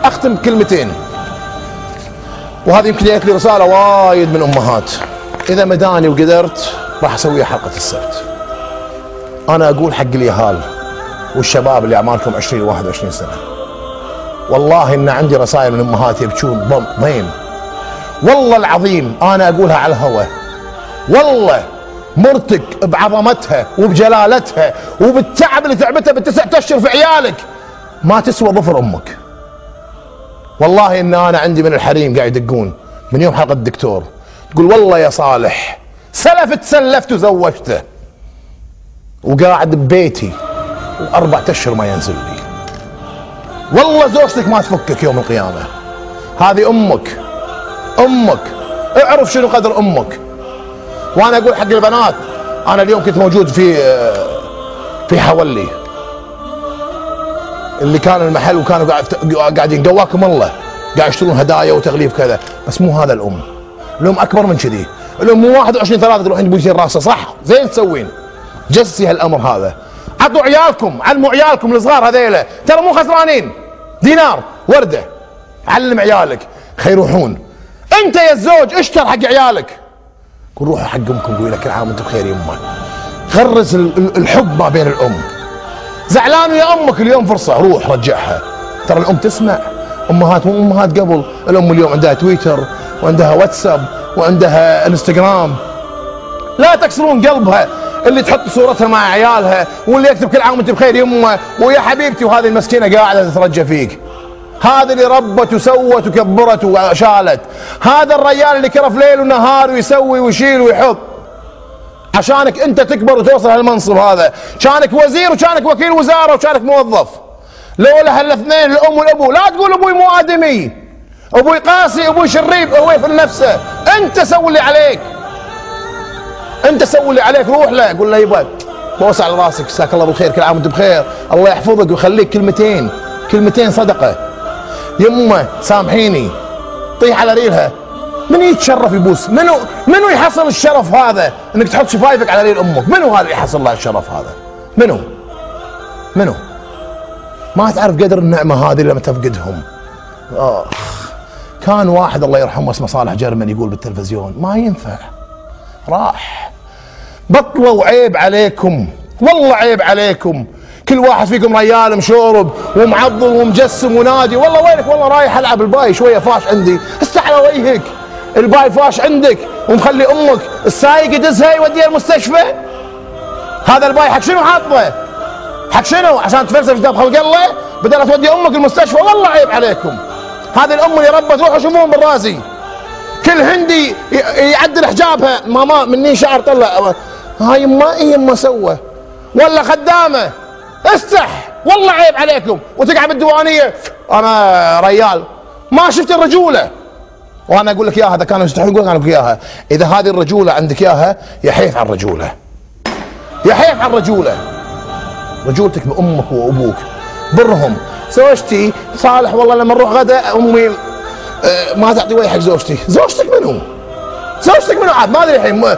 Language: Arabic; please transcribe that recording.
اختم بكلمتين، وهذه يمكن جايت لي رساله وايد من امهات، اذا مداني وقدرت راح اسويها حلقه السبت. انا اقول حق اليهال والشباب اللي اعماركم 20 21 سنه، والله ان عندي رسائل من امهات يبكون ضيم، والله العظيم انا اقولها على الهوى، والله مرتك بعظمتها وبجلالتها وبالتعب اللي تعبته بالتسعة اشهر في عيالك ما تسوى ظفر امك. والله ان انا عندي من الحريم قاعد يدقون من يوم حلقه الدكتور تقول والله يا صالح سلفت وزوجته وقاعد ببيتي واربع اشهر ما ينزل لي، والله زوجتك ما تفكك يوم القيامه. هذه امك، اعرف شنو قدر امك. وانا اقول حق البنات، انا اليوم كنت موجود في حولي اللي كان المحل وكانوا قاعدين قواكم الله قاعد يشترون هدايا وتغليف كذا، بس مو هذا الام اكبر من كذي. الام مو 21/3 تروحين تبوسين راسه، صح زين تسوين، جسي هالامر هذا. عطوا عيالكم، علموا عيالكم الصغار هذيلا ترى مو خسرانين دينار ورده. علم عيالك خيروحون. انت يا الزوج اشتر حق عيالك، قول روحوا حق امكم قولوا لك كل عام وانتم بخير يمه. غرس الحب ما بين الام. زعلان ويا امك اليوم فرصه، روح رجعها، ترى الام تسمع. امهات مو امهات قبل، الام اليوم عندها تويتر وعندها واتساب وعندها انستغرام. لا تكسرون قلبها اللي تحط صورتها مع عيالها واللي يكتب كل عام وانت بخير يمه ويا حبيبتي، وهذه المسكينه قاعده تترجى فيك. هذا اللي ربت وسوت وكبرت وشالت، هذا الرجال اللي كرف ليل ونهار ويسوي ويشيل ويحط عشانك انت تكبر وتوصل هالمنصب هذا. كانك وزير وكانك وكيل وزاره وكانك موظف. لولا هالاثنين الام والابو، لا تقول ابوي مو ادمي، ابوي قاسي، ابوي شريف، ابوي في نفسه. انت سوي اللي عليك، انت سوي اللي عليك. روح له قول له يبا بوس على راسك، جزاك الله بالخير، كل عام وانت بخير، الله يحفظك ويخليك. كلمتين صدقه. يمه سامحيني، طيح على ريلها. من يتشرف يبوس؟ منو يحصل الشرف هذا انك تحط شفايفك على ريل امك؟ منو هذا اللي يحصل له الشرف هذا؟ منو؟ ما تعرف قدر النعمه هذه لما تفقدهم. كان واحد الله يرحمه اسمه صالح جرمن يقول بالتلفزيون ما ينفع، راح. بطلوا، عيب عليكم، والله عيب عليكم. كل واحد فيكم ريال مشورب ومعضل ومجسم ونادي، والله وينك؟ والله رايح العب الباي شويه فاش عندي. استحلى وجهك، الباي فاش عندك ومخلي امك السايق يدزها يوديها المستشفى. هذا الباي حق شنو حاطه؟ حق شنو؟ عشان تفلسف كتاب خلق الله بدل تودي امك المستشفى. والله عيب عليكم. هذه الام اللي ربت، روحوا شوفوهم بالرازي. كل هندي يعدل حجابها، ماما مني شعر طلع، هاي يما سوى، ولا خدامه. استح، والله عيب عليكم. وتقعد بالديوانيه انا ريال، ما شفت الرجوله. وانا اقول لك اياها، اذا كانوا يستحون يقول انا اياها، اذا هذه الرجوله عندك اياها يحيف على الرجوله، يحيف على الرجوله. رجولتك بامك وابوك، برهم. زوجتي صالح والله لما نروح غدا امي ما تعطي وجه حق زوجتي. زوجتك منو؟ عاد ما ادري الحين.